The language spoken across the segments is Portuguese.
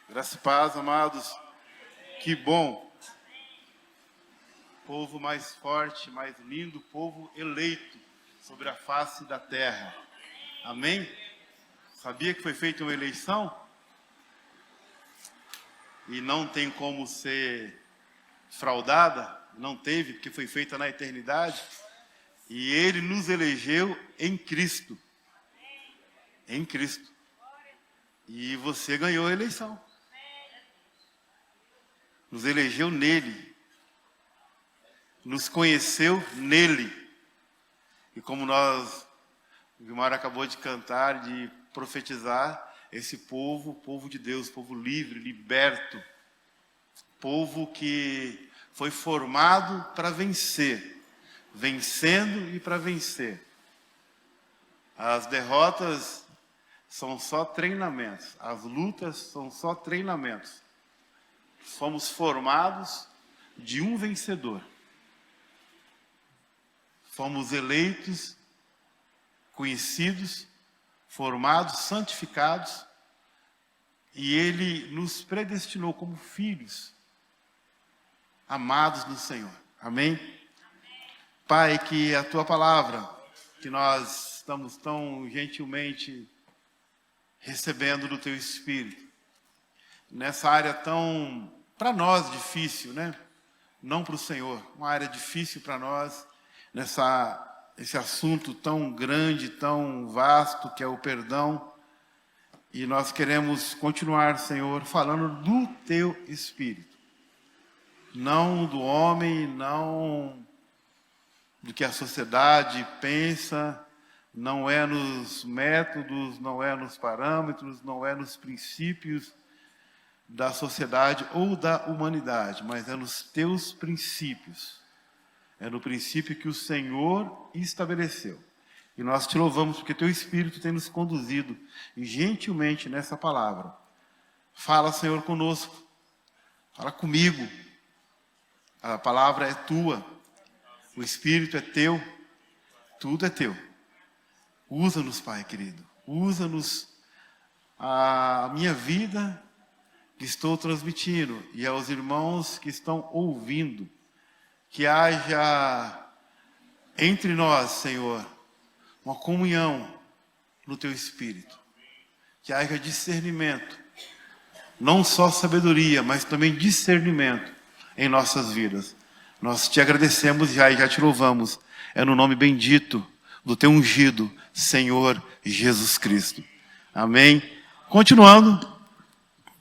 Graça e paz, amados. Que bom. Povo mais forte, mais lindo, povo eleito sobre a face da terra. Amém? Sabia que foi feita uma eleição? E não tem como ser fraudada? Não teve, porque foi feita na eternidade. E Ele nos elegeu em Cristo. Em Cristo. E você ganhou a eleição. Nos elegeu nele. Nos conheceu nele. E como o Guilmar acabou de cantar, de profetizar, esse povo de Deus, povo livre, liberto, povo que foi formado para vencer, vencendo e para vencer. As derrotas são só treinamentos, as lutas são só treinamentos. Somos formados de um vencedor. Fomos eleitos, conhecidos, formados, santificados, e Ele nos predestinou como filhos, amados no Senhor. Amém? Pai, que a Tua palavra, que nós estamos tão gentilmente recebendo do Teu Espírito, nessa área tão, para nós, difícil, né? Não para o Senhor, uma área difícil para nós, esse assunto tão grande, tão vasto, que é o perdão. E nós queremos continuar, Senhor, falando do Teu Espírito. Não do homem, não do que a sociedade pensa, não é nos métodos, não é nos parâmetros, não é nos princípios da sociedade ou da humanidade, mas é nos Teus princípios. É no princípio que o Senhor estabeleceu. E nós Te louvamos porque Teu Espírito tem nos conduzido gentilmente nessa palavra. Fala, Senhor, conosco. Fala comigo. A palavra é Tua. O Espírito é Teu. Tudo é Teu. Usa-nos, Pai querido. Usa-nos a minha vida que estou transmitindo e aos irmãos que estão ouvindo. Que haja entre nós, Senhor, uma comunhão no Teu Espírito. Que haja discernimento. Não só sabedoria, mas também discernimento em nossas vidas. Nós Te agradecemos e já Te louvamos. É no nome bendito do Teu ungido, Senhor Jesus Cristo. Amém. Continuando,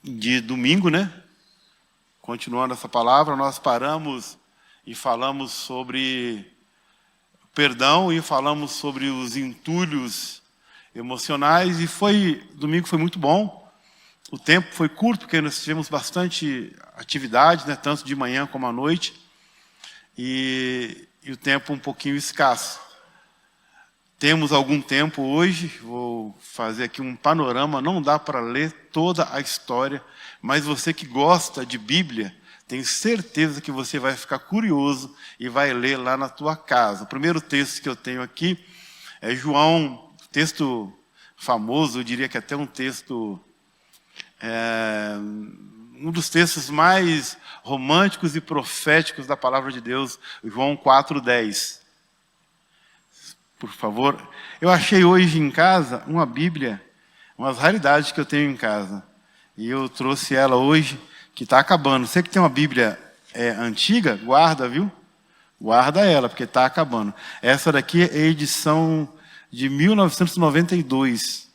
de domingo, né? Continuando essa palavra, nós paramos e falamos sobre perdão e falamos sobre os entulhos emocionais. E domingo foi muito bom. O tempo foi curto, porque nós tivemos bastante atividade, né, tanto de manhã como à noite. E o tempo um pouquinho escasso. Temos algum tempo hoje, vou fazer aqui um panorama, não dá para ler toda a história, mas você que gosta de Bíblia, tenho certeza que você vai ficar curioso e vai ler lá na tua casa. O primeiro texto que eu tenho aqui é João, texto famoso, eu diria que até um texto, um dos textos mais românticos e proféticos da palavra de Deus, João 4:10. Por favor. Eu achei hoje em casa uma Bíblia, umas raridades que eu tenho em casa. E eu trouxe ela hoje, que está acabando. Você que tem uma Bíblia antiga, guarda, viu? Guarda ela, porque está acabando. Essa daqui é a edição de 1992.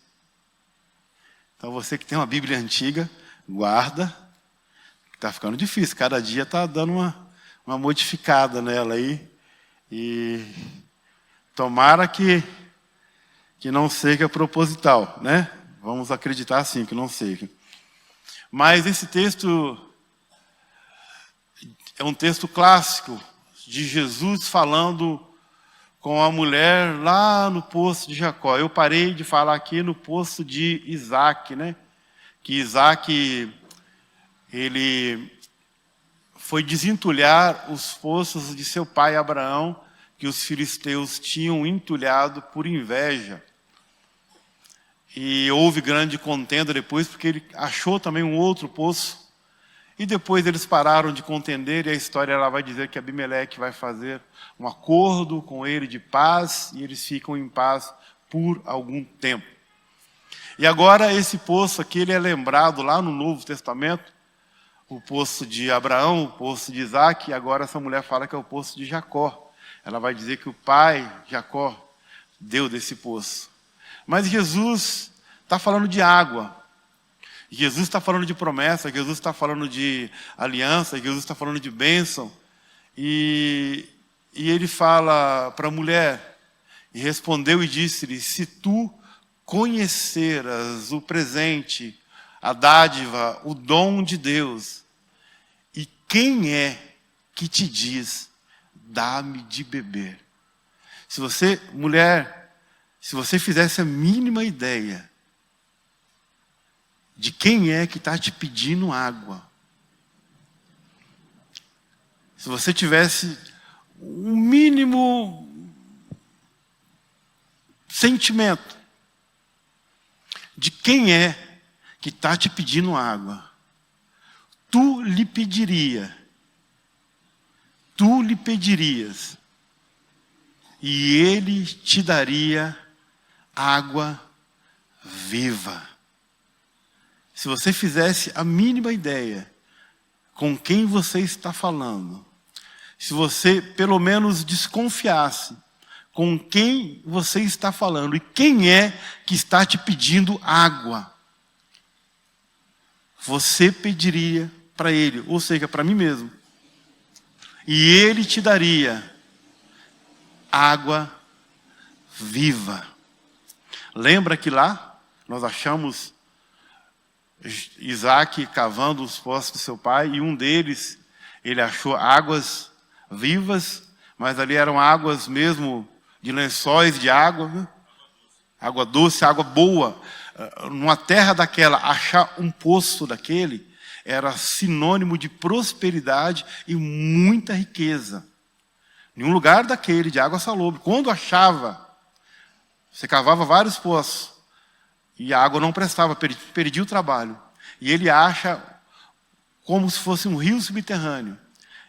Então você que tem uma Bíblia antiga, guarda. Está ficando difícil, cada dia está dando uma modificada nela aí. E tomara que não seja proposital, né? Vamos acreditar assim, que não seja. Mas esse texto é um texto clássico de Jesus falando com a mulher lá no poço de Jacó. Eu parei de falar aqui no poço de Isaac, né? Que Isaac, ele foi desentulhar os poços de seu pai Abraão, que os filisteus tinham entulhado por inveja. E houve grande contenda depois, porque ele achou também um outro poço. E depois eles pararam de contender, e a história ela vai dizer que Abimeleque vai fazer um acordo com ele de paz, e eles ficam em paz por algum tempo. E agora esse poço aqui, ele é lembrado lá no Novo Testamento, o poço de Abraão, o poço de Isaac, e agora essa mulher fala que é o poço de Jacó. Ela vai dizer que o pai, Jacó, deu desse poço. Mas Jesus está falando de água. Jesus está falando de promessa, Jesus está falando de aliança, Jesus está falando de bênção. E ele fala para a mulher, e respondeu e disse-lhe: se tu conheceras o presente, a dádiva, o dom de Deus, e quem é que te diz, dá-me de beber? Se você, mulher, se você fizesse a mínima ideia de quem é que está te pedindo água, se você tivesse um mínimo sentimento de quem é que está te pedindo água, tu lhe pedirias, e ele te daria água viva. Se você fizesse a mínima ideia com quem você está falando, se você pelo menos desconfiasse com quem você está falando e quem é que está te pedindo água, você pediria para ele, ou seja, para mim mesmo, e ele te daria água viva. Lembra que lá nós achamos Isaac cavando os poços do seu pai, e um deles, ele achou águas vivas, mas ali eram águas mesmo de lençóis de água, né? Água doce, água boa. Numa terra daquela, achar um poço daquele era sinônimo de prosperidade e muita riqueza. Em um lugar daquele, de água salobre, quando achava, você cavava vários poços, e a água não prestava, perdia o trabalho. E ele acha como se fosse um rio subterrâneo.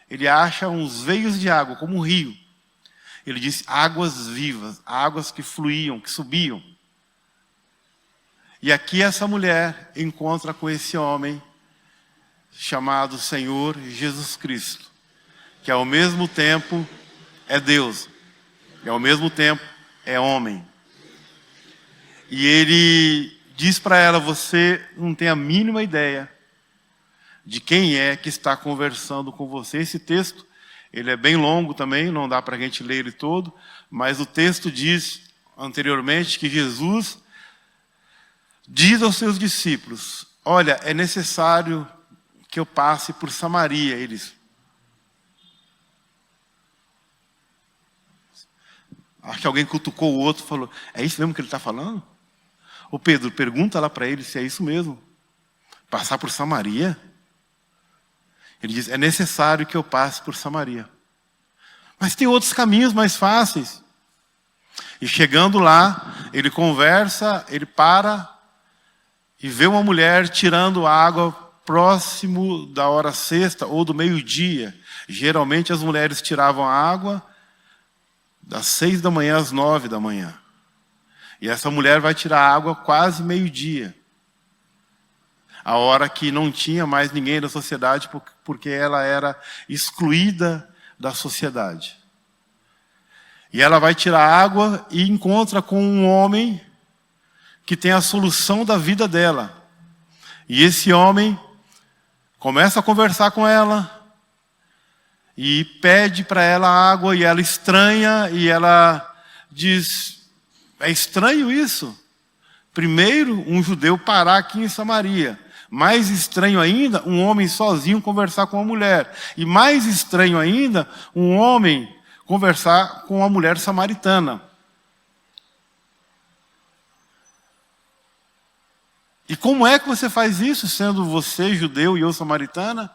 Ele acha uns veios de água, como um rio. Ele diz águas vivas, águas que fluíam, que subiam. E aqui essa mulher encontra com esse homem chamado Senhor Jesus Cristo, que ao mesmo tempo é Deus, e ao mesmo tempo é homem. E ele diz para ela: você não tem a mínima ideia de quem é que está conversando com você. Esse texto, ele é bem longo também, não dá para a gente ler ele todo, mas o texto diz anteriormente que Jesus diz aos seus discípulos: olha, é necessário que eu passe por Samaria. Eles, acho que alguém cutucou o outro e falou: é isso mesmo que ele está falando? Ô Pedro, pergunta lá para ele se é isso mesmo. Passar por Samaria? Ele diz: é necessário que eu passe por Samaria. Mas tem outros caminhos mais fáceis. E chegando lá, ele conversa, ele para e vê uma mulher tirando água próximo da hora sexta ou do meio-dia. Geralmente as mulheres tiravam água das 6 da manhã às 9 da manhã. E essa mulher vai tirar água quase meio-dia. A hora que não tinha mais ninguém da sociedade, porque ela era excluída da sociedade. E ela vai tirar água e encontra com um homem que tem a solução da vida dela. E esse homem começa a conversar com ela e pede para ela água, e ela estranha, e ela diz: é estranho isso. Primeiro, um judeu parar aqui em Samaria. Mais estranho ainda, um homem sozinho conversar com uma mulher. E mais estranho ainda, um homem conversar com uma mulher samaritana. E como é que você faz isso, sendo você judeu e eu samaritana?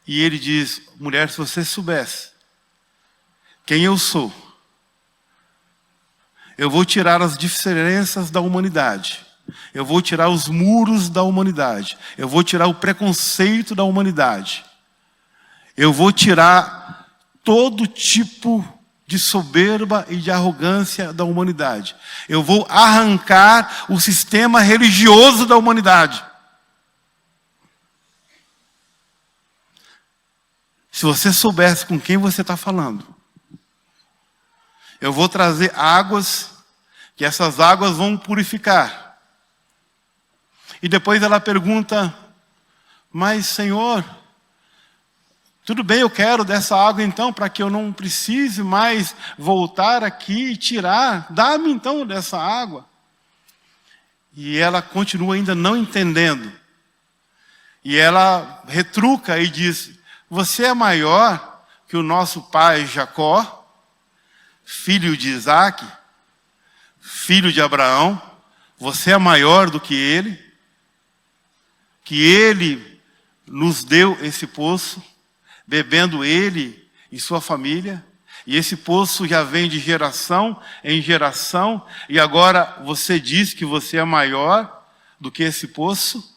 E ele diz: mulher, se você soubesse quem eu sou, eu vou tirar as diferenças da humanidade. Eu vou tirar os muros da humanidade. Eu vou tirar o preconceito da humanidade. Eu vou tirar todo tipo de soberba e de arrogância da humanidade. Eu vou arrancar o sistema religioso da humanidade. Se você soubesse com quem você está falando, eu vou trazer águas, que essas águas vão purificar. E depois ela pergunta, mas Senhor, tudo bem, eu quero dessa água então, para que eu não precise mais voltar aqui e tirar. Dá-me então dessa água. E ela continua ainda não entendendo. E ela retruca e diz, você é maior que o nosso pai Jacó, filho de Isaac, filho de Abraão. Você é maior do que ele nos deu esse poço, bebendo ele e sua família, e esse poço já vem de geração em geração, e agora você diz que você é maior do que esse poço?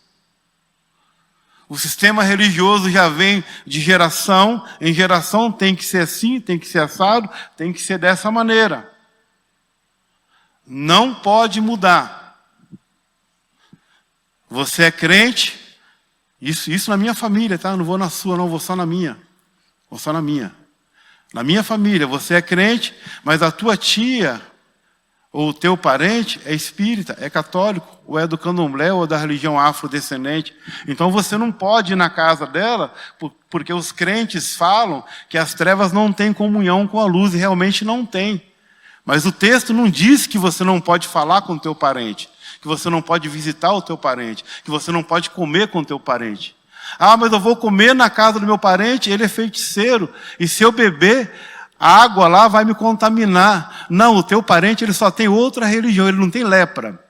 O sistema religioso já vem de geração em geração, tem que ser assim, tem que ser assado, tem que ser dessa maneira. Não pode mudar. Você é crente, isso na minha família, tá? Eu não vou na sua, não, vou só na minha. Vou só na minha. Na minha família, você é crente, mas a tua tia ou o teu parente é espírita, é católico, ou é do candomblé, ou da religião afrodescendente. Então você não pode ir na casa dela, porque os crentes falam que as trevas não têm comunhão com a luz, e realmente não tem. Mas o texto não diz que você não pode falar com o teu parente, que você não pode visitar o teu parente, que você não pode comer com o teu parente. Ah, mas eu vou comer na casa do meu parente, ele é feiticeiro, e se eu beber, a água lá vai me contaminar. Não, o teu parente ele só tem outra religião, ele não tem lepra.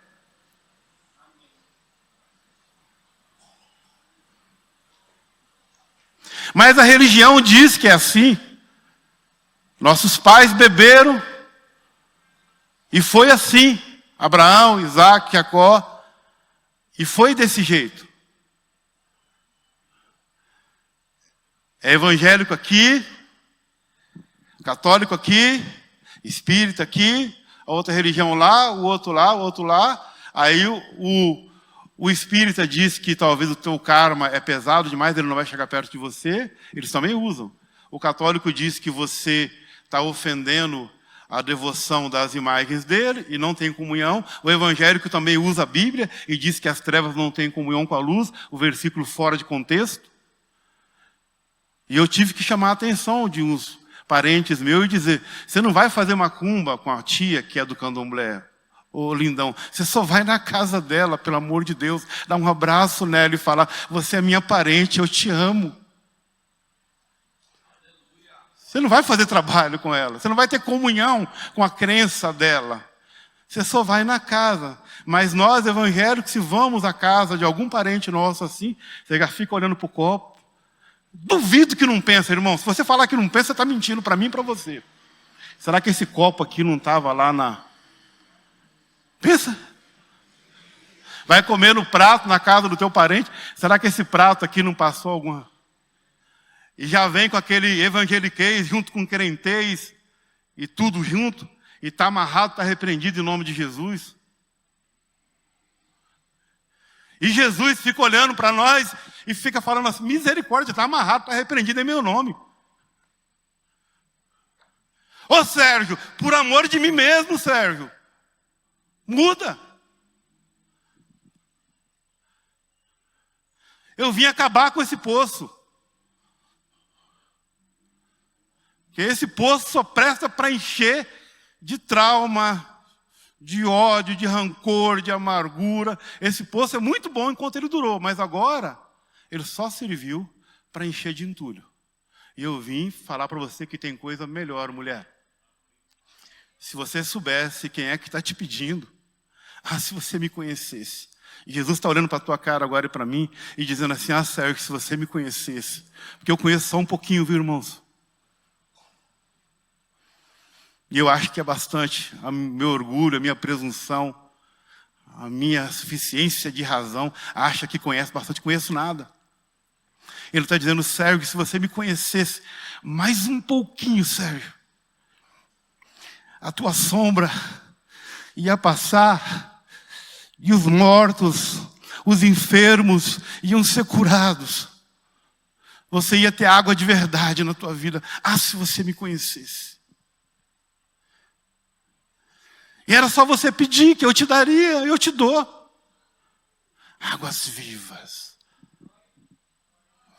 Mas a religião diz que é assim. Nossos pais beberam, e foi assim. Abraão, Isaac, Jacó, e foi desse jeito. É evangélico aqui, católico aqui, espírita aqui, a outra religião lá, o outro lá, o outro lá. Aí o espírita diz que talvez o teu karma é pesado demais, ele não vai chegar perto de você. Eles também usam. O católico diz que você está ofendendo a devoção das imagens dele e não tem comunhão. O evangélico também usa a Bíblia e diz que as trevas não têm comunhão com a luz, o versículo fora de contexto. E eu tive que chamar a atenção de uns parentes meus e dizer, você não vai fazer macumba com a tia que é do candomblé, ô lindão, você só vai na casa dela, pelo amor de Deus, dar um abraço nela e falar, você é minha parente, eu te amo. Você não vai fazer trabalho com ela, você não vai ter comunhão com a crença dela. Você só vai na casa. Mas nós, evangélicos, se vamos à casa de algum parente nosso assim, você já fica olhando para o copo. Duvido que não pensa, irmão. Se você falar que não pensa, você está mentindo para mim e para você. Será que esse copo aqui não estava lá na... Pensa. Vai comer no prato, na casa do teu parente. Será que esse prato aqui não passou alguma... E já vem com aquele evangeliquez junto com crentez e tudo junto, e está amarrado, está repreendido em nome de Jesus. E Jesus fica olhando para nós e fica falando assim, misericórdia, está amarrado, está repreendido em meu nome. Ô Sérgio, por amor de mim mesmo, Sérgio, muda. Eu vim acabar com esse poço. Que esse poço só presta para encher de trauma, de ódio, de rancor, de amargura. Esse poço é muito bom enquanto ele durou, mas agora ele só serviu para encher de entulho. E eu vim falar para você que tem coisa melhor, mulher. Se você soubesse quem é que está te pedindo, se você me conhecesse. E Jesus está olhando para a tua cara agora e para mim e dizendo assim, Sérgio, se você me conhecesse. Porque eu conheço só um pouquinho, viu, irmãos? E eu acho que é bastante, o meu orgulho, a minha presunção, a minha suficiência de razão acha que conhece bastante, conheço nada. Ele está dizendo, Sérgio, que se você me conhecesse mais um pouquinho, Sérgio, a tua sombra ia passar e os mortos, os enfermos iam ser curados. Você ia ter água de verdade na tua vida. Ah, se você me conhecesse. E era só você pedir que eu te daria, eu te dou. Águas vivas.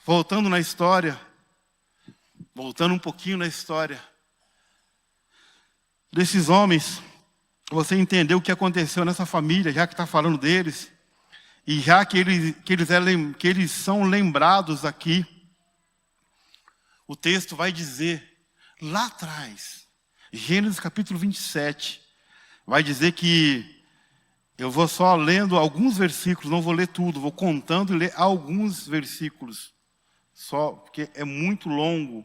Voltando na história, voltando um pouquinho na história desses homens, você entendeu o que aconteceu nessa família, já que está falando deles, e já que eles são lembrados aqui, o texto vai dizer, lá atrás, Gênesis capítulo 27, vai dizer que, eu vou só lendo alguns versículos, não vou ler tudo, vou contando e ler alguns versículos, só porque é muito longo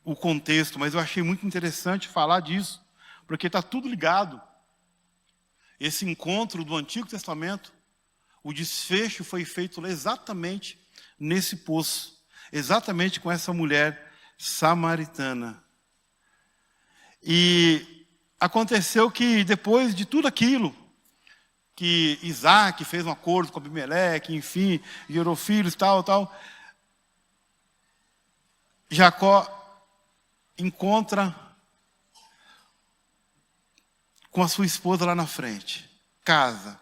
o contexto, mas eu achei muito interessante falar disso, porque está tudo ligado. Esse encontro do Antigo Testamento, o desfecho foi feito exatamente nesse poço, exatamente com essa mulher samaritana. E aconteceu que depois de tudo aquilo, que Isaac fez um acordo com Abimeleque, enfim, gerou filhos, tal, Jacó encontra com a sua esposa lá na frente, casa,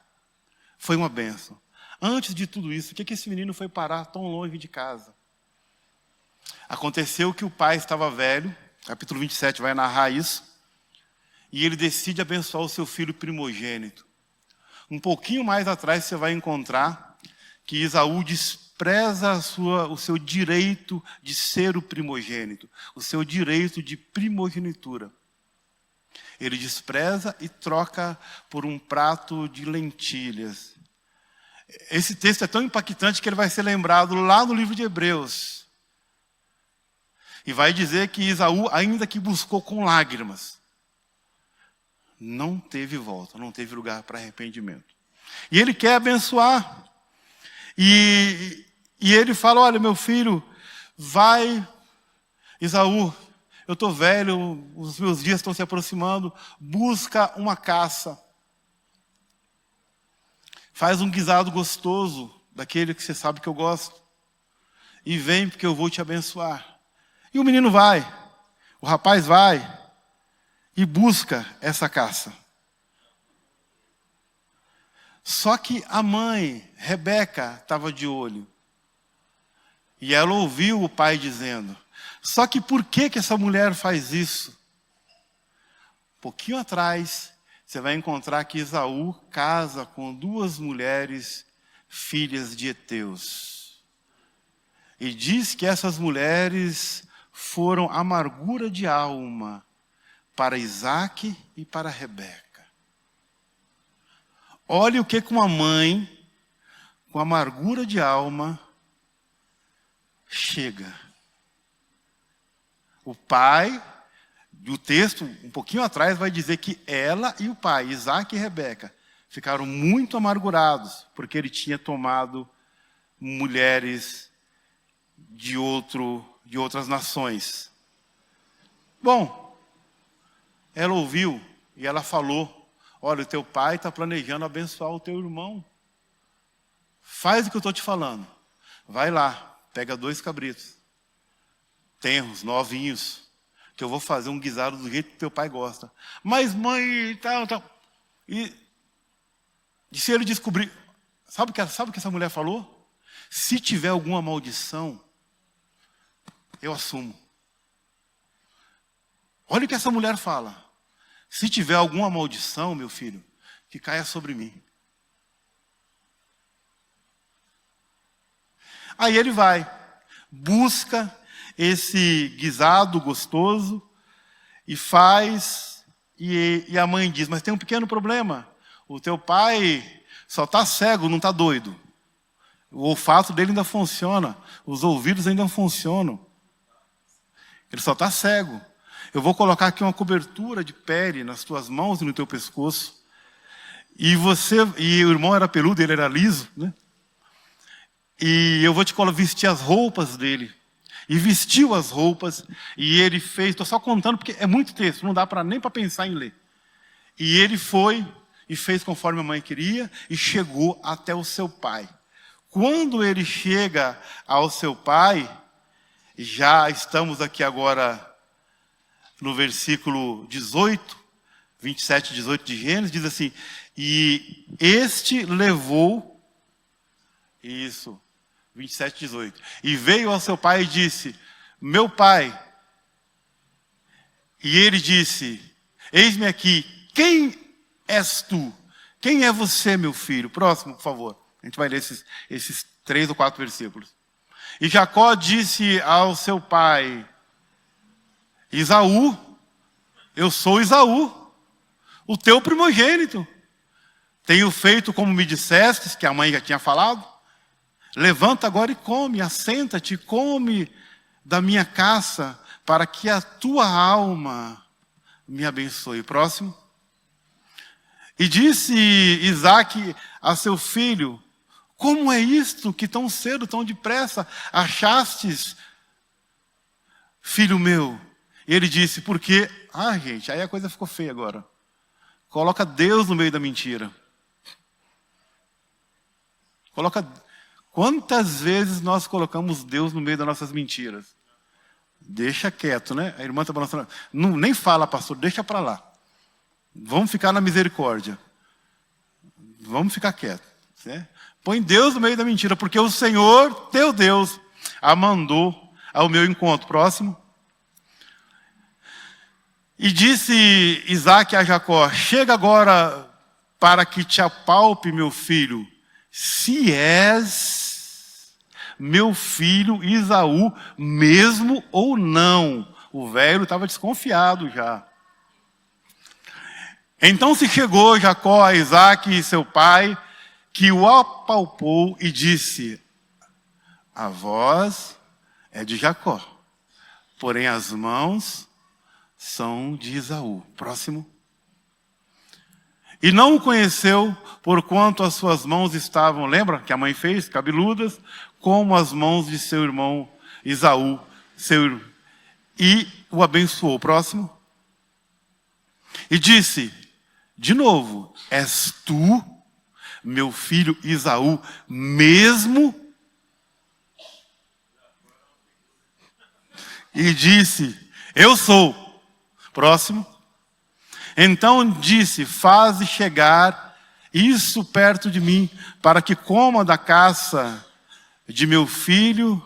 foi uma bênção. Antes de tudo isso, o que esse menino foi parar tão longe de casa? Aconteceu que o pai estava velho, capítulo 27 vai narrar isso, e ele decide abençoar o seu filho primogênito. Um pouquinho mais atrás você vai encontrar que Esaú despreza o seu direito de ser o primogênito, o seu direito de primogenitura. Ele despreza e troca por um prato de lentilhas. Esse texto é tão impactante que ele vai ser lembrado lá no livro de Hebreus. E vai dizer que Esaú, ainda que buscou com lágrimas, não teve volta, não teve lugar para arrependimento. E ele quer abençoar. E ele fala, olha, meu filho, vai, Esaú, eu estou velho, os meus dias estão se aproximando, busca uma caça. Faz um guisado gostoso, daquele que você sabe que eu gosto. E vem porque eu vou te abençoar. E o menino vai, o rapaz vai e busca essa caça. Só que a mãe, Rebeca, estava de olho. E ela ouviu o pai dizendo, só que por que essa mulher faz isso? Um pouquinho atrás, você vai encontrar que Esaú casa com 2 mulheres, filhas de Heteus. E diz que essas mulheres foram amargura de alma para Isaac e para Rebeca. Olha o que uma mãe, com amargura de alma, chega. O pai, o texto, um pouquinho atrás, vai dizer que ela e o pai, Isaac e Rebeca, ficaram muito amargurados, porque ele tinha tomado mulheres de outras nações. Bom, ela ouviu e ela falou, olha, o teu pai está planejando abençoar o teu irmão. Faz o que eu estou te falando. Vai lá, pega 2 cabritos, tenros, novinhos, que eu vou fazer um guisado do jeito que teu pai gosta. Mas mãe, tal. E se ele descobrir, sabe o que essa mulher falou? Se tiver alguma maldição, eu assumo. Olha o que essa mulher fala. Se tiver alguma maldição, meu filho, que caia sobre mim. Aí ele vai, busca esse guisado gostoso e faz, e a mãe diz, mas tem um pequeno problema, o teu pai só está cego, não está doido. O olfato dele ainda funciona, os ouvidos ainda funcionam. Ele só está cego. Eu vou colocar aqui uma cobertura de pele nas tuas mãos e no teu pescoço. E o irmão era peludo, ele era liso, né? E eu vou te vestir as roupas dele. E vestiu as roupas, e ele fez, estou só contando porque é muito texto, não dá nem para pensar em ler. E ele foi e fez conforme a mãe queria, e chegou até o seu pai. Quando ele chega ao seu pai, já estamos aqui agora no versículo 18, 27, 18 de Gênesis, diz assim, e este levou, isso, 27, 18. E veio ao seu pai e disse, meu pai. E ele disse, eis-me aqui, quem és tu? Quem é você, meu filho? Próximo, por favor. A gente vai ler esses 3 ou 4 versículos. E Jacó disse ao seu pai, Esaú, eu sou Esaú, o teu primogênito. Tenho feito como me dissestes, que a mãe já tinha falado. Levanta agora e come, assenta-te, come da minha caça, para que a tua alma me abençoe. Próximo. E disse Isaque a seu filho, como é isto que tão cedo, tão depressa, achastes, filho meu? E ele disse, porque, gente, aí a coisa ficou feia agora. Coloca Deus no meio da mentira. Quantas vezes nós colocamos Deus no meio das nossas mentiras? Deixa quieto, né? A irmã está balançando. Não, nem fala, pastor, deixa para lá. Vamos ficar na misericórdia. Vamos ficar quieto. Né? Põe Deus no meio da mentira, porque o Senhor, teu Deus, a mandou ao meu encontro. Próximo. E disse Isaque a Jacó, chega agora para que te apalpe, meu filho, se és meu filho Esaú, mesmo ou não. O velho estava desconfiado já. Então se chegou Jacó a Isaque, seu pai, que o apalpou e disse, a voz é de Jacó, porém as mãos são de Esaú. Próximo. E não o conheceu, porquanto as suas mãos estavam, lembra que a mãe fez, cabeludas, como as mãos de seu irmão Esaú, e o abençoou. Próximo. E disse, de novo, és tu, meu filho Esaú, mesmo? E disse, eu sou. Próximo. Então disse, faze chegar isso perto de mim, para que coma da caça de meu filho,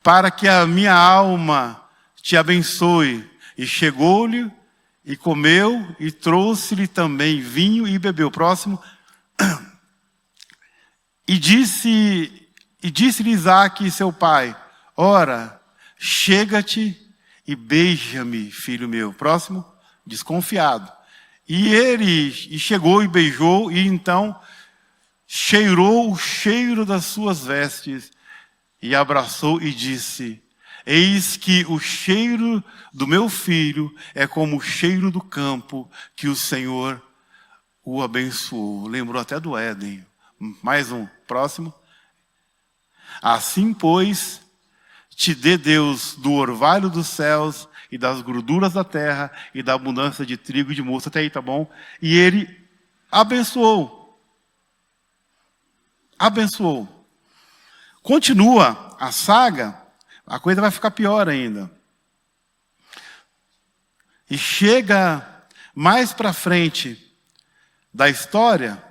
para que a minha alma te abençoe. E chegou-lhe, e comeu, e trouxe-lhe também vinho, e bebeu. Próximo. E disse-lhe Isaque, seu pai, ora, chega-te e beija-me, filho meu. Próximo. Desconfiado. E chegou e beijou, e então cheirou o cheiro das suas vestes, e abraçou e disse, eis que o cheiro do meu filho é como o cheiro do campo, que o Senhor o abençoou. Lembrou até do Éden. Mais um, próximo. Assim, pois, te dê Deus do orvalho dos céus e das gorduras da terra e da abundância de trigo e de mosto. Até aí, tá bom? E ele abençoou. Abençoou. Continua a saga, a coisa vai ficar pior ainda. E chega mais para frente da história,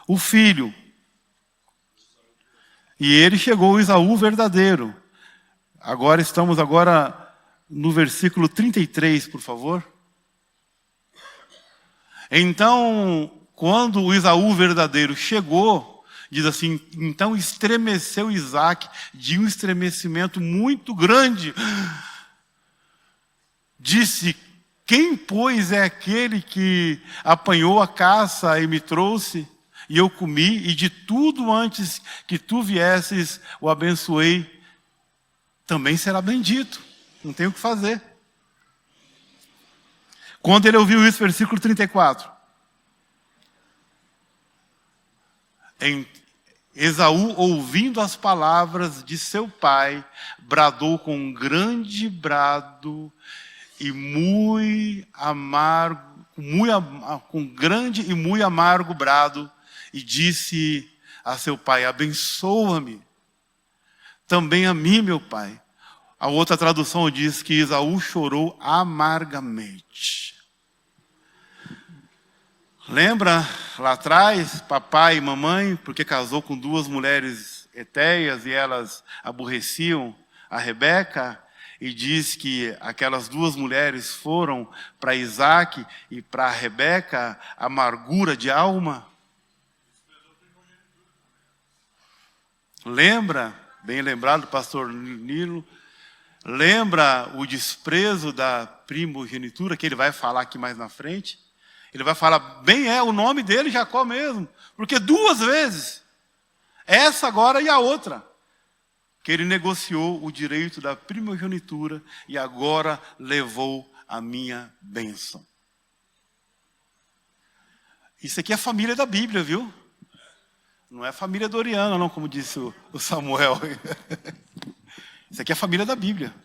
o filho. E ele chegou o Esaú verdadeiro. Estamos no versículo 33, por favor. Então, quando o Esaú verdadeiro chegou, diz assim, então estremeceu Isaque de um estremecimento muito grande. Disse, quem, pois, é aquele que apanhou a caça e me trouxe? E eu comi, e de tudo antes que tu viesses, o abençoei, também será bendito. Não tem o que fazer. Quando ele ouviu isso, versículo 34. Em Esaú, ouvindo as palavras de seu pai, bradou com um grande brado e com grande e muito amargo brado, e disse a seu pai: abençoa-me também a mim, meu pai. A outra tradução diz que Esaú chorou amargamente. Lembra lá atrás, papai e mamãe, porque casou com duas mulheres hetéias e elas aborreciam a Rebeca, e diz que aquelas duas mulheres foram para Isaac e para Rebeca amargura de alma? Lembra? Bem lembrado, pastor Nilo. Lembra o desprezo da primogenitura, que ele vai falar aqui mais na frente? Ele vai falar, bem o nome dele, Jacó mesmo. Porque duas vezes, essa agora e a outra, que ele negociou o direito da primogenitura e agora levou a minha bênção. Isso aqui é a família da Bíblia, viu? Não é a família doriana, não, como disse o Samuel. Isso aqui é a família da Bíblia.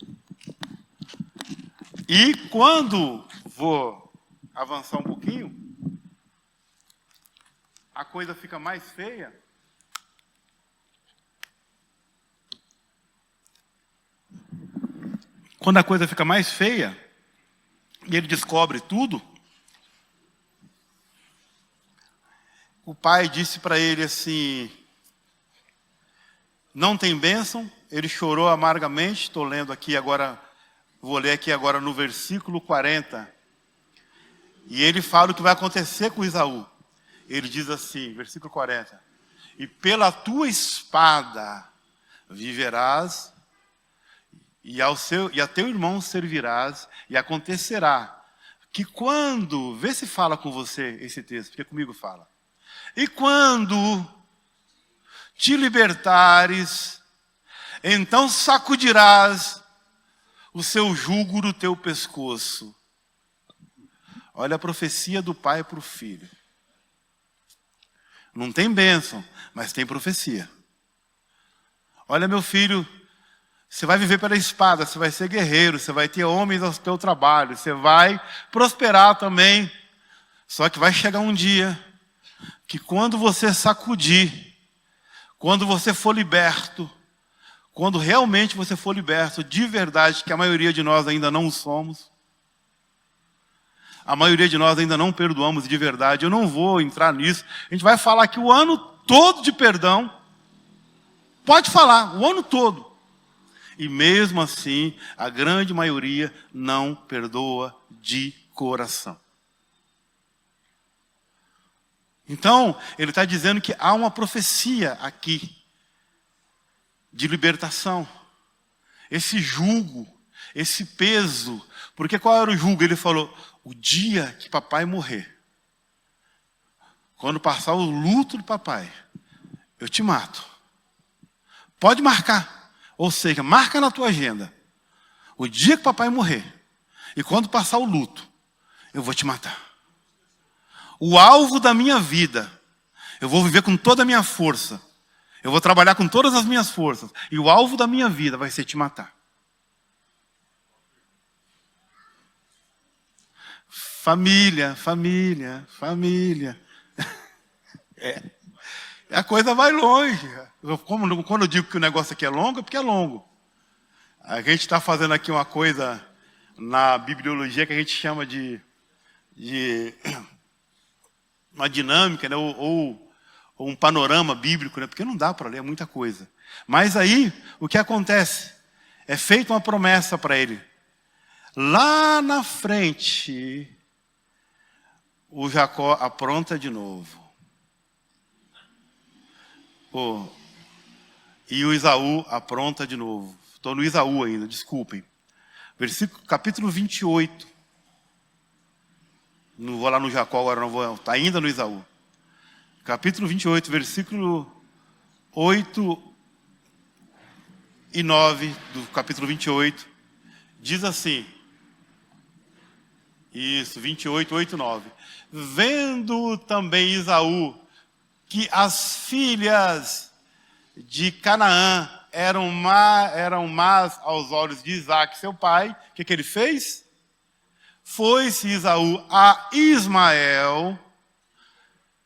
E quando vou avançar um pouquinho, a coisa fica mais feia. Quando a coisa fica mais feia, e ele descobre tudo, o pai disse para ele assim, não tem bênção. Ele chorou amargamente. Estou lendo aqui agora, vou ler aqui agora no versículo 40. E ele fala o que vai acontecer com Esaú. Ele diz assim, versículo 40. E pela tua espada viverás, e a teu irmão servirás, e acontecerá que quando, vê se fala com você esse texto, porque comigo fala. E quando te libertares, então sacudirás o seu jugo do teu pescoço. Olha a profecia do pai para o filho. Não tem bênção, mas tem profecia. Olha, meu filho, você vai viver pela espada, você vai ser guerreiro, você vai ter homens ao teu trabalho, você vai prosperar também. Só que vai chegar um dia que quando você sacudir, quando você for liberto, quando realmente você for liberto, de verdade, que a maioria de nós ainda não somos, a maioria de nós ainda não perdoamos de verdade. Eu não vou entrar nisso. A gente vai falar aqui o ano todo de perdão. Pode falar, o ano todo. E mesmo assim, a grande maioria não perdoa de coração. Então, ele está dizendo que há uma profecia aqui de libertação. Esse jugo, esse peso. Porque qual era o jugo? Ele falou, o dia que papai morrer, quando passar o luto do papai, eu te mato. Pode marcar. Ou seja, marca na tua agenda. O dia que papai morrer, e quando passar o luto, eu vou te matar. O alvo da minha vida, eu vou viver com toda a minha força. Eu vou trabalhar com todas as minhas forças. E o alvo da minha vida vai ser te matar. Família, família, família. A coisa vai longe. Quando eu digo que o negócio aqui é longo, é porque é longo. A gente está fazendo aqui uma coisa na bibliologia que a gente chama de uma dinâmica, né? ou um panorama bíblico, né? Porque não dá para ler muita coisa. Mas aí, o que acontece? É feita uma promessa para ele. Lá na frente, o Jacó apronta de novo. E o Esaú apronta de novo. Estou no Esaú ainda, desculpem. Capítulo 28. Não vou lá no Jacó agora, não vou. Está ainda no Esaú. Capítulo 28, versículo 8 e 9 do capítulo 28. Diz assim. Isso, 28, 8 e 9. Vendo também Esaú que as filhas de Canaã eram más aos olhos de Isaac, seu pai, o que ele fez? Foi-se Esaú a Ismael,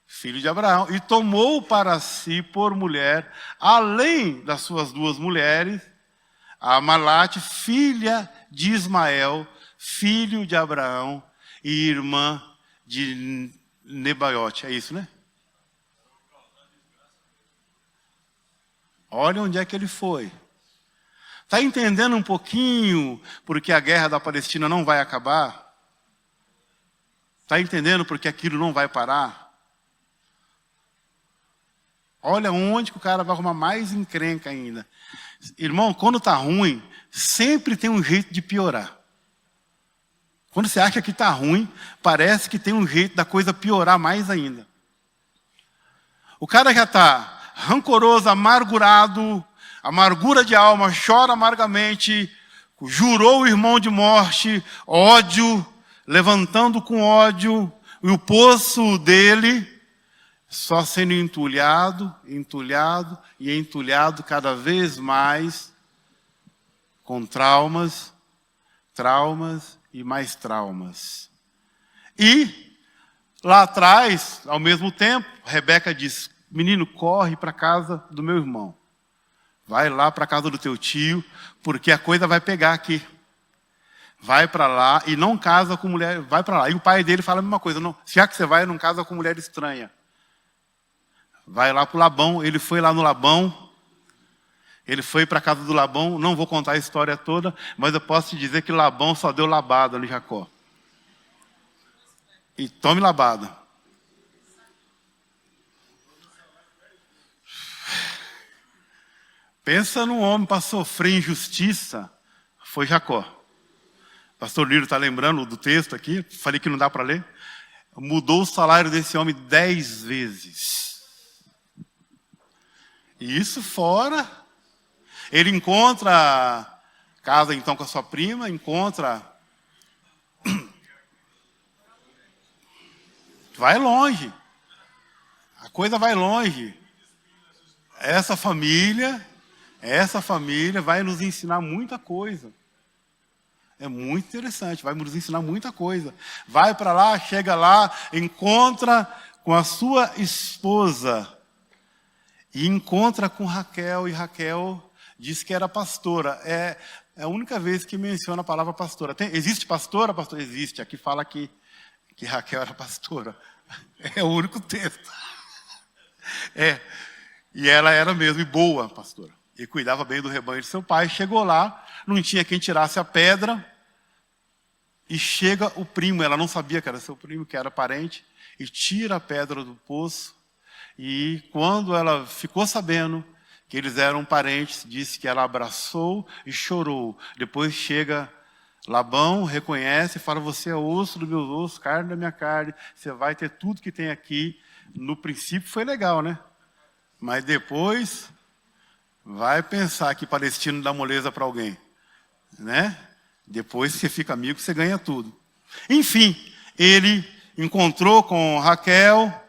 filho de Abraão, e tomou para si por mulher, além das suas duas mulheres, a Malate, filha de Ismael, filho de Abraão e irmã de Nebaiote. É isso, né? Olha onde é que ele foi. Está entendendo um pouquinho porque a guerra da Palestina não vai acabar? Está entendendo porque aquilo não vai parar? Olha onde que o cara vai arrumar mais encrenca ainda. Irmão, quando está ruim, sempre tem um jeito de piorar. Quando você acha que está ruim, parece que tem um jeito da coisa piorar mais ainda. O cara já está rancoroso, amargurado, amargura de alma, chora amargamente, jurou o irmão de morte, ódio, levantando com ódio, e o poço dele só sendo entulhado e entulhado cada vez mais, com traumas e mais traumas. E lá atrás, ao mesmo tempo, Rebeca diz: menino, corre para a casa do meu irmão. Vai lá para a casa do teu tio, porque a coisa vai pegar aqui. Vai para lá e não casa com mulher, vai para lá. E o pai dele fala a mesma coisa: não, já que você vai, não casa com mulher estranha. Vai lá para o Labão. Ele foi lá no Labão. Ele foi para a casa do Labão. Não vou contar a história toda, mas eu posso te dizer que Labão só deu labada no Jacó. E tome labada. Pensa num homem para sofrer injustiça. Foi Jacó. Pastor Lírio está lembrando do texto aqui. Falei que não dá para ler. Mudou o salário desse homem 10 vezes. E isso fora, ele encontra, casa então com a sua prima, vai longe, a coisa vai longe. Essa família vai nos ensinar muita coisa. É muito interessante, vai nos ensinar muita coisa. Vai para lá, chega lá, encontra com a sua esposa. E encontra com Raquel, e Raquel diz que era pastora. É a única vez que menciona a palavra pastora. Existe pastora? Pastor? Existe. Aqui fala que Raquel era pastora. É o único texto. E ela era mesmo, e boa pastora. E cuidava bem do rebanho de seu pai. Chegou lá, não tinha quem tirasse a pedra. E chega o primo, ela não sabia que era seu primo, que era parente. E tira a pedra do poço. E quando ela ficou sabendo que eles eram parentes, disse que ela abraçou e chorou. Depois chega Labão, reconhece e fala: você é osso dos meus ossos, carne da minha carne, você vai ter tudo que tem aqui. No princípio foi legal, né? Mas depois vai pensar que palestino dá moleza para alguém, né? Depois você fica amigo, você ganha tudo. Enfim, ele encontrou com Raquel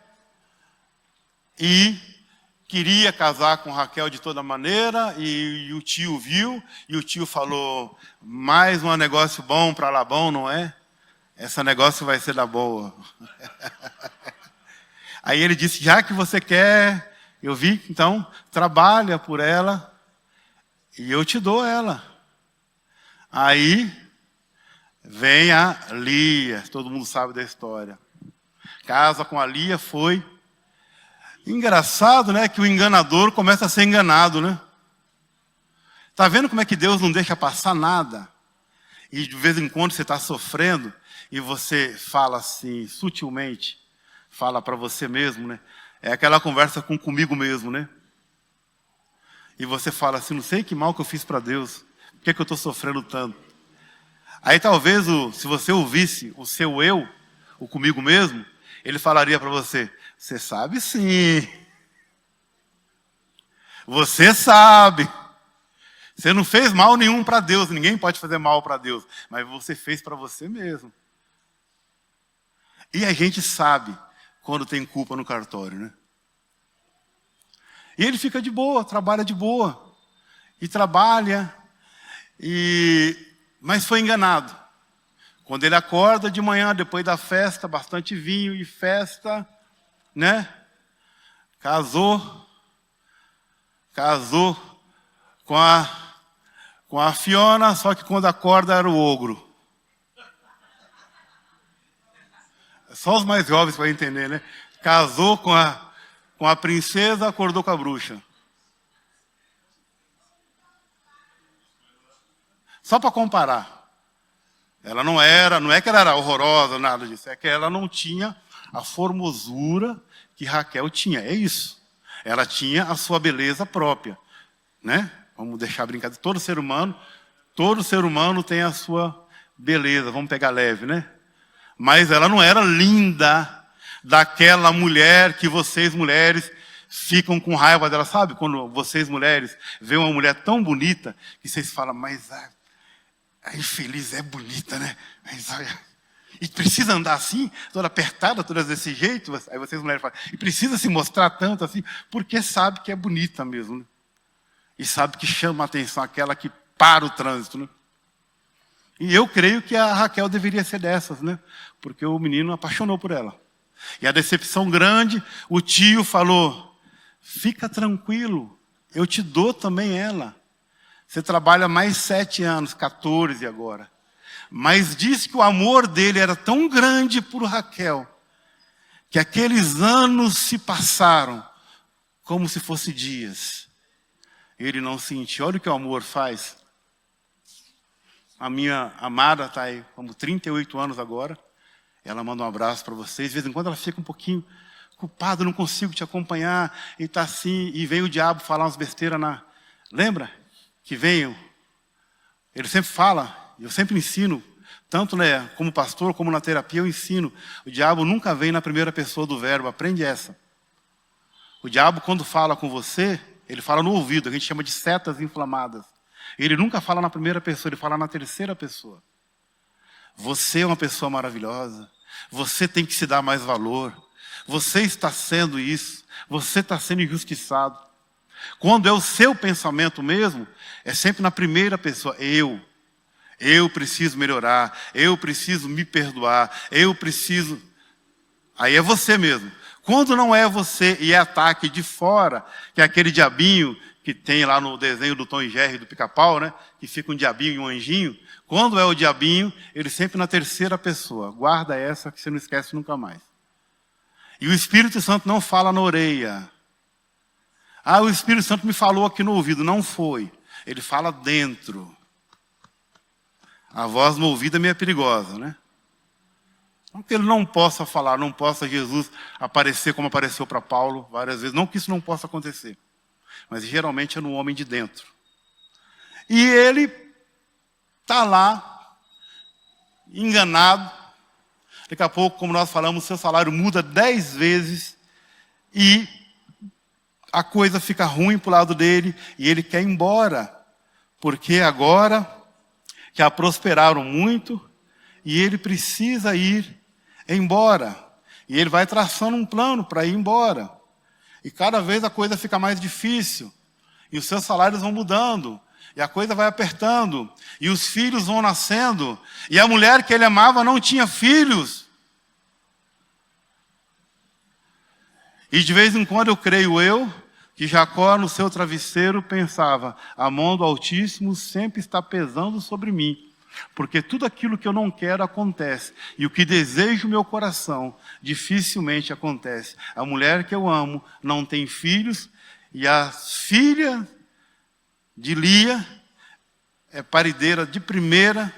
e queria casar com Raquel de toda maneira, e o tio viu, e o tio falou: mais um negócio bom para Labão, não é? Esse negócio vai ser da boa. Aí ele disse: já que você quer, eu vi, então, trabalha por ela, e eu te dou ela. Aí vem a Lia, todo mundo sabe da história. Casa com a Lia, foi. Engraçado, né, que o enganador começa a ser enganado, né? Tá vendo como é que Deus não deixa passar nada? E de vez em quando você está sofrendo e você fala assim, sutilmente, fala para você mesmo, né? É aquela conversa comigo mesmo, né? E você fala assim: não sei que mal que eu fiz para Deus, por que eu estou sofrendo tanto? Aí talvez, se você ouvisse o seu eu, o comigo mesmo, ele falaria para você: você sabe sim. Você sabe. Você não fez mal nenhum para Deus. Ninguém pode fazer mal para Deus. Mas você fez para você mesmo. E a gente sabe quando tem culpa no cartório, né? E ele fica de boa, trabalha de boa. E trabalha, mas foi enganado. Quando ele acorda de manhã, depois da festa, bastante vinho e festa, né? Casou com a Fiona, só que quando acorda era o ogro. Só os mais jovens para entender, né? Casou com a princesa, acordou com a bruxa. Só para comparar. Ela não é que ela era horrorosa, nada disso. É que ela não tinha a formosura que Raquel tinha. É isso. Ela tinha a sua beleza própria, né? Vamos deixar a brincadeira. Todo ser humano tem a sua beleza. Vamos pegar leve, né? Mas ela não era linda, daquela mulher que vocês mulheres ficam com raiva dela. Sabe quando vocês mulheres veem uma mulher tão bonita que vocês falam, mas a infeliz é bonita, né? Mas, e precisa andar assim, toda apertada, toda desse jeito? Aí vocês mulheres falam, e precisa se mostrar tanto assim? Porque sabe que é bonita mesmo, né? E sabe que chama a atenção, aquela que para o trânsito, né? E eu creio que a Raquel deveria ser dessas, né? Porque o menino apaixonou por ela. E a decepção grande, o tio falou, fica tranquilo, eu te dou também ela. Você trabalha mais 7 anos, 14 agora. Mas disse que o amor dele era tão grande por Raquel, que aqueles anos se passaram como se fossem dias. Ele não sentiu. Olha o que o amor faz. A minha amada está aí, como 38 anos agora. Ela manda um abraço para vocês. De vez em quando ela fica um pouquinho culpada, não consigo te acompanhar. E está assim, e vem o diabo falar umas besteiras na... Lembra? Que venham. Ele sempre fala, eu sempre ensino, tanto né, como pastor, como na terapia, eu ensino. O diabo nunca vem na primeira pessoa do verbo, aprende essa. O diabo, quando fala com você, ele fala no ouvido, a gente chama de setas inflamadas. Ele nunca fala na primeira pessoa, ele fala na terceira pessoa. Você é uma pessoa maravilhosa, você tem que se dar mais valor, você está sendo isso, você está sendo injustiçado. Quando é o seu pensamento mesmo, é sempre na primeira pessoa. Eu preciso melhorar, eu preciso me perdoar, eu preciso... Aí é você mesmo. Quando não é você e é ataque de fora, que é aquele diabinho que tem lá no desenho do Tom e Jerry, do Pica-Pau, né? Que fica um diabinho e um anjinho. Quando é o diabinho, ele sempre na terceira pessoa. Guarda essa que você não esquece nunca mais. E o Espírito Santo não fala na orelha. Ah, o Espírito Santo me falou aqui no ouvido. Não foi. Ele fala dentro. A voz no ouvido é meio perigosa, né? Não que ele não possa falar, não possa Jesus aparecer como apareceu para Paulo várias vezes. Não que isso não possa acontecer. Mas geralmente é no homem de dentro. E ele está lá, enganado. Daqui a pouco, como nós falamos, o seu salário muda 10 vezes. E a coisa fica ruim para o lado dele. E ele quer ir embora. Porque agora já prosperaram muito. E ele precisa ir embora. E ele vai traçando um plano para ir embora. E cada vez a coisa fica mais difícil. E os seus salários vão mudando. E a coisa vai apertando. E os filhos vão nascendo. E a mulher que ele amava não tinha filhos. E de vez em quando eu creio que Jacó no seu travesseiro pensava, a mão do Altíssimo sempre está pesando sobre mim. Porque tudo aquilo que eu não quero acontece. E o que desejo o meu coração dificilmente acontece. A mulher que eu amo não tem filhos. E a filha de Lia é parideira de primeira.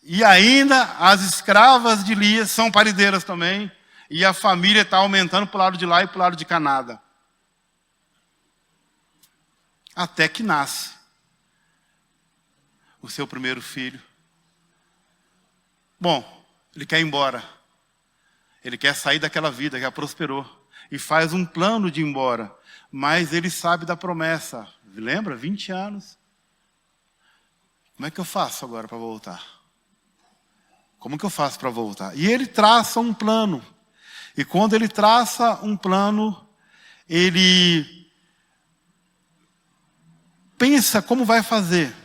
E ainda as escravas de Lia são parideiras também. E a família está aumentando para o lado de lá e para o lado de Canada. Até que nasce o seu primeiro filho. Bom, ele quer ir embora. Ele quer sair daquela vida que já prosperou. E faz um plano de ir embora. Mas ele sabe da promessa. Lembra? 20 anos. Como é que eu faço agora para voltar? Como que eu faço para voltar? E ele traça um plano. E quando ele traça um plano, ele pensa como vai fazer.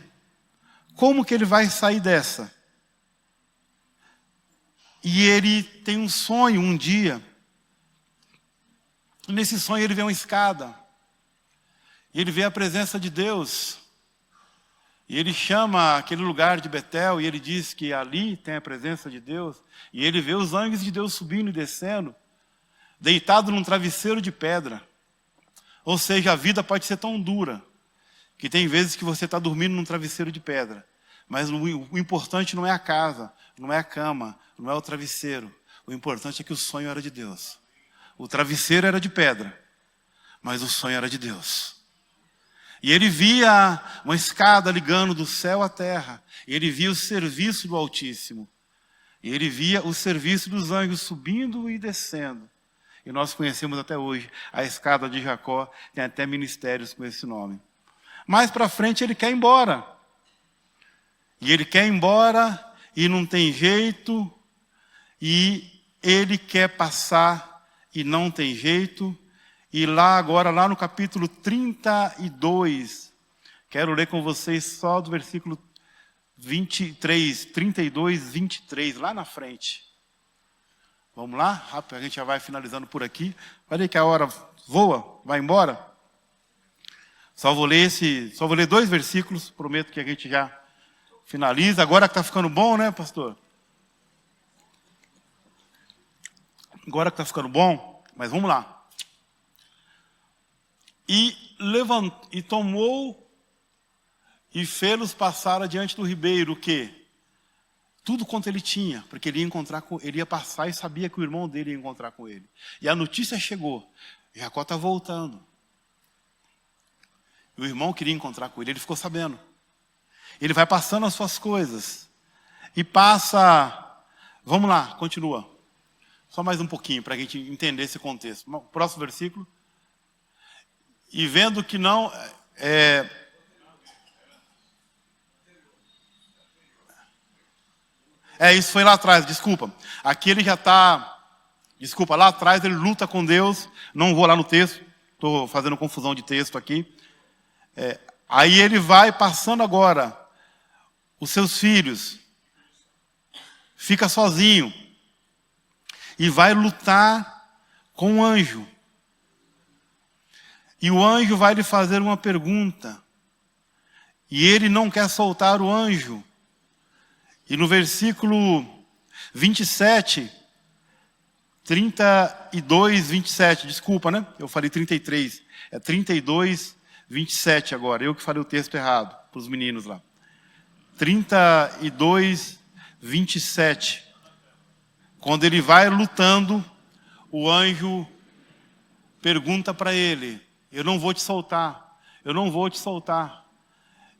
Como que ele vai sair dessa? E ele tem um sonho um dia. E nesse sonho ele vê uma escada. E ele vê a presença de Deus. E ele chama aquele lugar de Betel. E ele diz que ali tem a presença de Deus. E ele vê os anjos de Deus subindo e descendo. Deitado num travesseiro de pedra. Ou seja, a vida pode ser tão dura. Que tem vezes que você está dormindo num travesseiro de pedra. Mas o importante não é a casa. Não é a cama. Não é o travesseiro. O importante é que o sonho era de Deus. O travesseiro era de pedra. Mas o sonho era de Deus. E ele via uma escada ligando do céu à terra. E ele via o serviço do Altíssimo. E ele via o serviço dos anjos subindo e descendo. E nós conhecemos até hoje a escada de Jacó. Tem até ministérios com esse nome. Mais para frente ele quer ir embora. E ele quer ir embora e não tem jeito. E ele quer passar e não tem jeito. E lá agora, lá no capítulo 32, quero ler com vocês só do versículo 23, 32, 23, lá na frente. Vamos lá? Rápido, a gente já vai finalizando por aqui. Olha que a hora voa, vai embora. Só vou ler 2 versículos, prometo que a gente já finaliza. Agora que está ficando bom, né, pastor? Agora que está ficando bom, mas vamos lá. E tomou e fê-los passar adiante do ribeiro, o quê? Tudo quanto ele tinha, porque ele ia passar e sabia que o irmão dele ia encontrar com ele. E a notícia chegou, Jacó está voltando. E o irmão queria encontrar com ele, ele ficou sabendo. Ele vai passando as suas coisas. E passa, vamos lá, continua. Só mais um pouquinho para a gente entender esse contexto. Próximo versículo. E vendo que não... isso foi lá atrás, desculpa. Aqui ele já está... Desculpa, lá atrás ele luta com Deus. Não vou lá no texto. Estou fazendo confusão de texto aqui. Aí ele vai passando agora os seus filhos. Fica sozinho. E vai lutar com o anjo. E o anjo vai lhe fazer uma pergunta. E ele não quer soltar o anjo. E no versículo 27, 32, 27, desculpa, né? Eu falei 33. É 32, 27 agora. Eu que falei o texto errado para os meninos lá. 32, 27. Quando ele vai lutando, o anjo pergunta para ele: eu não vou te soltar, eu não vou te soltar.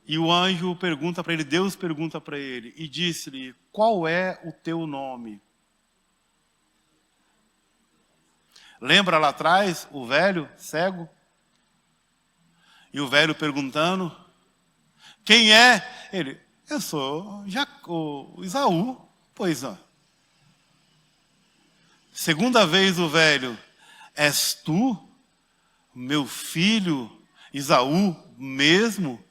E o anjo pergunta para ele, Deus pergunta para ele, e disse-lhe: qual é o teu nome? Lembra lá atrás, o velho, cego? E o velho perguntando: quem é? Ele: eu sou Esaú. Pois não. Segunda vez o velho: és tu, meu filho Esaú mesmo?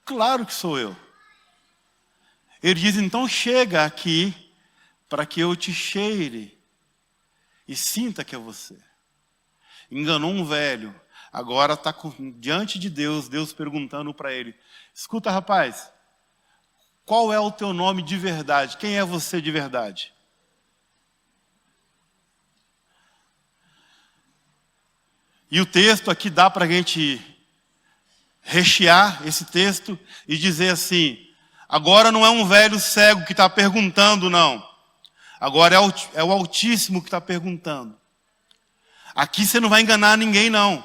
Claro que sou eu. Ele diz: então chega aqui para que eu te cheire e sinta que é você. Enganou um velho. Agora está diante de Deus, Deus perguntando para ele: escuta, rapaz, qual é o teu nome de verdade? Quem é você de verdade? E o texto aqui dá para a gente rechear esse texto e dizer assim: agora não é um velho cego que está perguntando, não. Agora é o Altíssimo que está perguntando. Aqui você não vai enganar ninguém, não.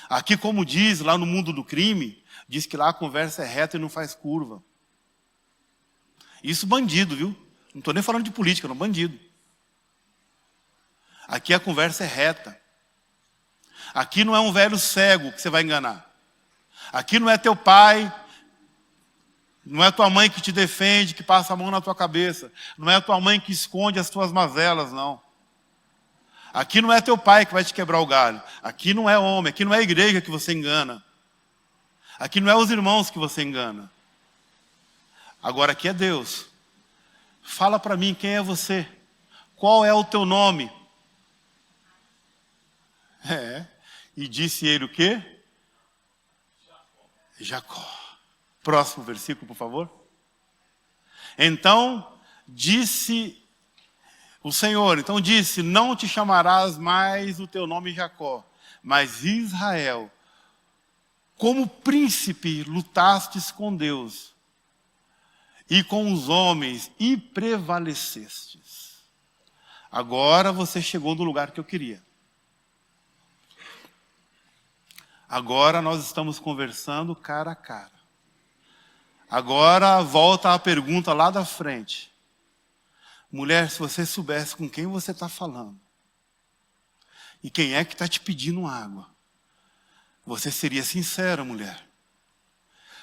Aqui, como diz lá no mundo do crime, diz que lá a conversa é reta e não faz curva. Isso bandido, viu? Não estou nem falando de política, não, bandido. Aqui a conversa é reta. Aqui não é um velho cego que você vai enganar. Aqui não é teu pai, não é tua mãe que te defende, que passa a mão na tua cabeça. Não é tua mãe que esconde as tuas mazelas, não. Aqui não é teu pai que vai te quebrar o galho. Aqui não é homem, aqui não é a igreja que você engana. Aqui não é os irmãos que você engana. Agora aqui é Deus. Fala para mim quem é você. Qual é o teu nome? E disse ele o quê? Jacó. Próximo versículo, por favor. Então disse o Senhor, não te chamarás mais o teu nome Jacó, mas Israel. Como príncipe lutastes com Deus e com os homens e prevalecestes. Agora você chegou no lugar que eu queria. Agora nós estamos conversando cara a cara. Agora volta a pergunta lá da frente. Mulher, se você soubesse com quem você está falando e quem é que está te pedindo água, você seria sincera, mulher.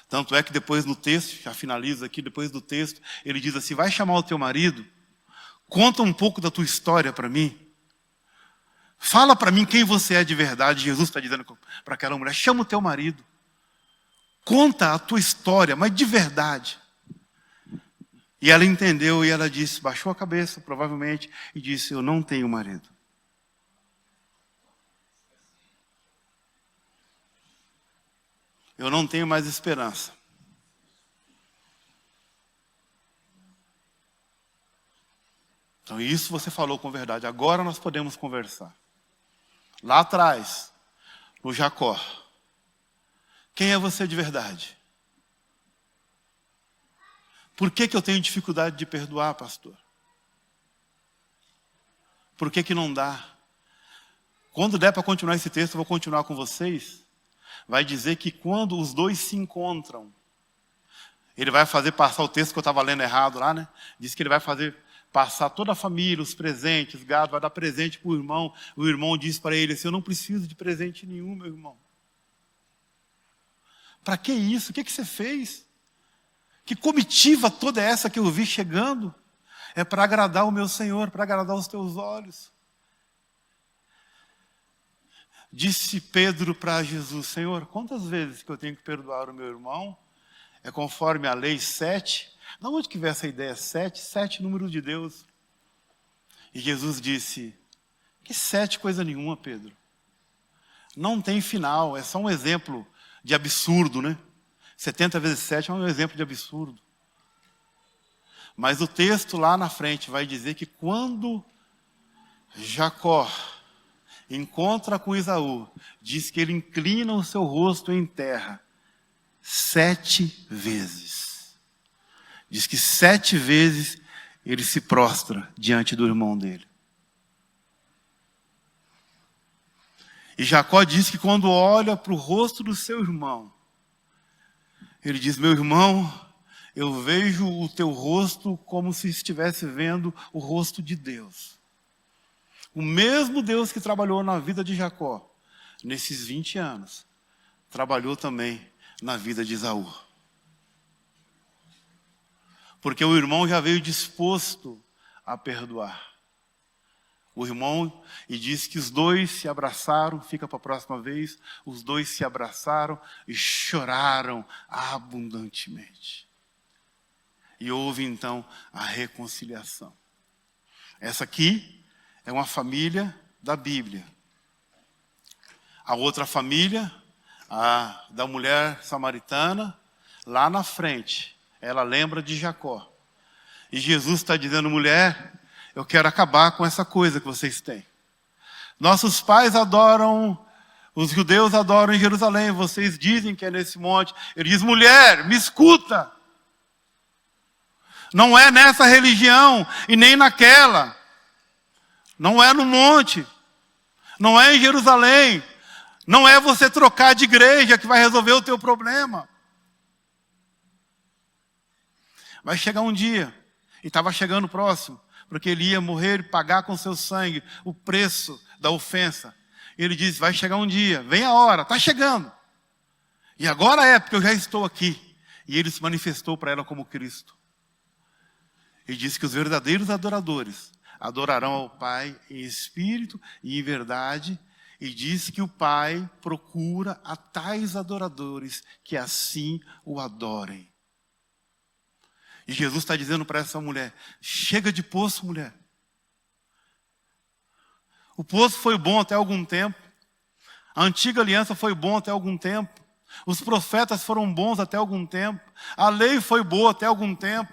Tanto é que depois no texto, já finaliza aqui, depois do texto, ele diz assim, vai chamar o teu marido, conta um pouco da tua história para mim. Fala para mim quem você é de verdade. Jesus está dizendo para aquela mulher, chama o teu marido. Conta a tua história, mas de verdade. E ela entendeu e ela disse, baixou a cabeça, provavelmente, e disse, eu não tenho marido. Eu não tenho mais esperança. Então isso você falou com verdade. Agora nós podemos conversar. Lá atrás, no Jacó. Quem é você de verdade? Por que eu tenho dificuldade de perdoar, pastor? Por que não dá? Quando der para continuar esse texto, eu vou continuar com vocês. Vai dizer que quando os dois se encontram, ele vai fazer passar o texto que eu estava lendo errado lá, né? Diz que ele vai fazer passar toda a família, os presentes, gado, vai dar presente para o irmão. O irmão diz para ele assim, eu não preciso de presente nenhum, meu irmão. Para que isso? O que você fez? Que comitiva toda essa que eu vi chegando? É para agradar o meu Senhor, para agradar os teus olhos. Disse Pedro para Jesus, Senhor, quantas vezes que eu tenho que perdoar o meu irmão? É conforme a lei 7. De onde que veio essa ideia 7? 7, número de Deus. E Jesus disse, que 7 coisa nenhuma, Pedro. Não tem final, é só um exemplo de absurdo, né? 70 vezes 7 é um exemplo de absurdo. Mas o texto lá na frente vai dizer que quando Jacó encontra com Esaú, diz que ele inclina o seu rosto em terra 7 vezes. Diz que 7 vezes ele se prostra diante do irmão dele. E Jacó diz que quando olha para o rosto do seu irmão, ele diz, meu irmão, eu vejo o teu rosto como se estivesse vendo o rosto de Deus. O mesmo Deus que trabalhou na vida de Jacó, nesses 20 anos, trabalhou também na vida de Esaú. Porque o irmão já veio disposto a perdoar. O irmão, e diz que os dois se abraçaram, fica para a próxima vez, os dois se abraçaram e choraram abundantemente. E houve então a reconciliação. Essa aqui é uma família da Bíblia. A outra família, a da mulher samaritana, lá na frente, ela lembra de Jacó. E Jesus está dizendo, mulher, eu quero acabar com essa coisa que vocês têm. Nossos pais adoram, os judeus adoram em Jerusalém, vocês dizem que é nesse monte. Ele diz, mulher, me escuta. Não é nessa religião e nem naquela. Não é no monte. Não é em Jerusalém. Não é você trocar de igreja que vai resolver o teu problema. Vai chegar um dia, e estava chegando próximo, porque ele ia morrer e pagar com seu sangue o preço da ofensa. Ele disse, vai chegar um dia, vem a hora, está chegando. E agora é, porque eu já estou aqui. E ele se manifestou para ela como Cristo. E disse que os verdadeiros adoradores adorarão ao Pai em espírito e em verdade, E diz que o Pai procura a tais adoradores que assim o adorem. E Jesus está dizendo para essa mulher: chega de poço, mulher. O poço foi bom até algum tempo. A antiga aliança foi bom até algum tempo. Os profetas foram bons até algum tempo. A lei foi boa até algum tempo.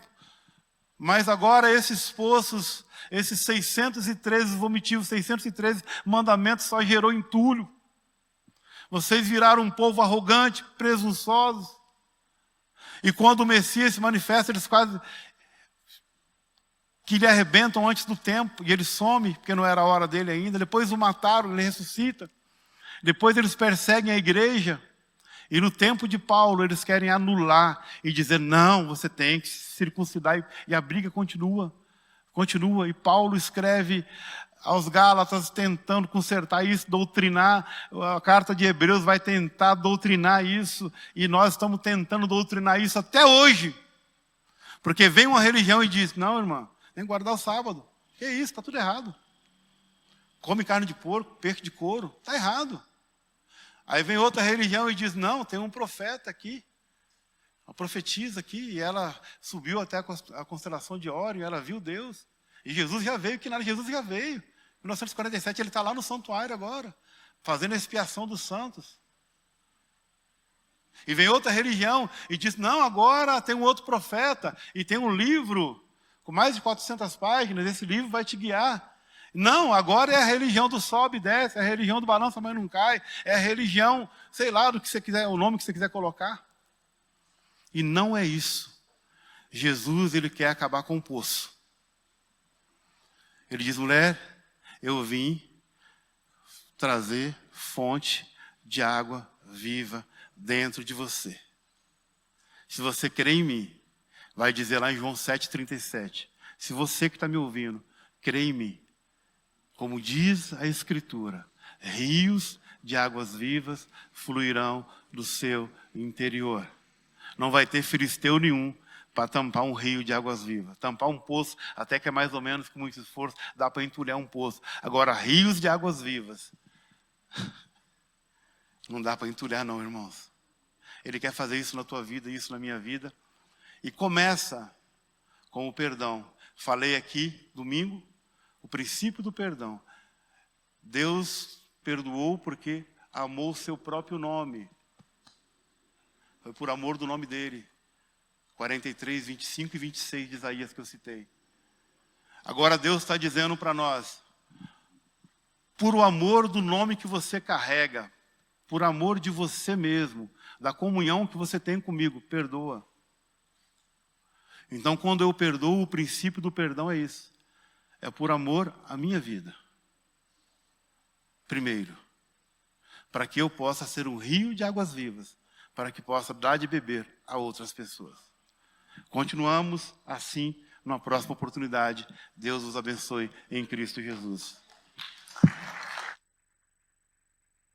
Mas agora esses poços, esses 613 vomitivos, 613 mandamentos só gerou entulho. Vocês viraram um povo arrogante, presunçosos. E quando o Messias se manifesta, eles quase que lhe arrebentam antes do tempo. E ele some, porque não era a hora dele ainda. Depois o mataram, ele ressuscita. Depois eles perseguem a igreja. E no tempo de Paulo, eles querem anular e dizer: não, você tem que se circuncidar. E a briga continua. Continua. E Paulo escreve aos Gálatas tentando consertar isso, doutrinar. A carta de Hebreus vai tentar doutrinar isso. E nós estamos tentando doutrinar isso até hoje. Porque vem uma religião e diz: não, irmão, tem que guardar o sábado. Que isso, está tudo errado. Come carne de porco, peixe de couro, está errado. Aí vem outra religião e diz: não, tem um profeta aqui, uma profetisa aqui, e ela subiu até a constelação de Órion, e ela viu Deus. E Jesus já veio, que nada, Jesus já veio. Em 1947 ele está lá no santuário agora, fazendo a expiação dos santos. E vem outra religião e diz: não, agora tem um outro profeta, e tem um livro com mais de 400 páginas, esse livro vai te guiar. Não, agora é a religião do sobe e desce, é a religião do balança, mas não cai, é a religião, sei lá, do que você quiser, o nome que você quiser colocar. E não é isso. Jesus, ele quer acabar com o poço. Ele diz: mulher, eu vim trazer fonte de água viva dentro de você. Se você crer em mim, vai dizer lá em João 7,37, se você que está me ouvindo, crê em mim, como diz a Escritura, rios de águas vivas fluirão do seu interior. Não vai ter filisteu nenhum para tampar um rio de águas vivas. Tampar um poço, até que é mais ou menos com muito esforço, dá para entulhar um poço. Agora, rios de águas vivas, não dá para entulhar não, irmãos. Ele quer fazer isso na tua vida, isso na minha vida. E começa com o perdão. Falei aqui, domingo, o princípio do perdão. Deus perdoou porque amou o seu próprio nome. Foi por amor do nome dele. 43, 25 e 26 de Isaías que eu citei. Agora Deus está dizendo para nós: por o amor do nome que você carrega, por amor de você mesmo, da comunhão que você tem comigo, perdoa. Então, quando eu perdoo, o princípio do perdão é isso. É por amor à minha vida. Primeiro, para que eu possa ser um rio de águas vivas, para que possa dar de beber a outras pessoas. Continuamos assim numa próxima oportunidade. Deus os abençoe em Cristo Jesus.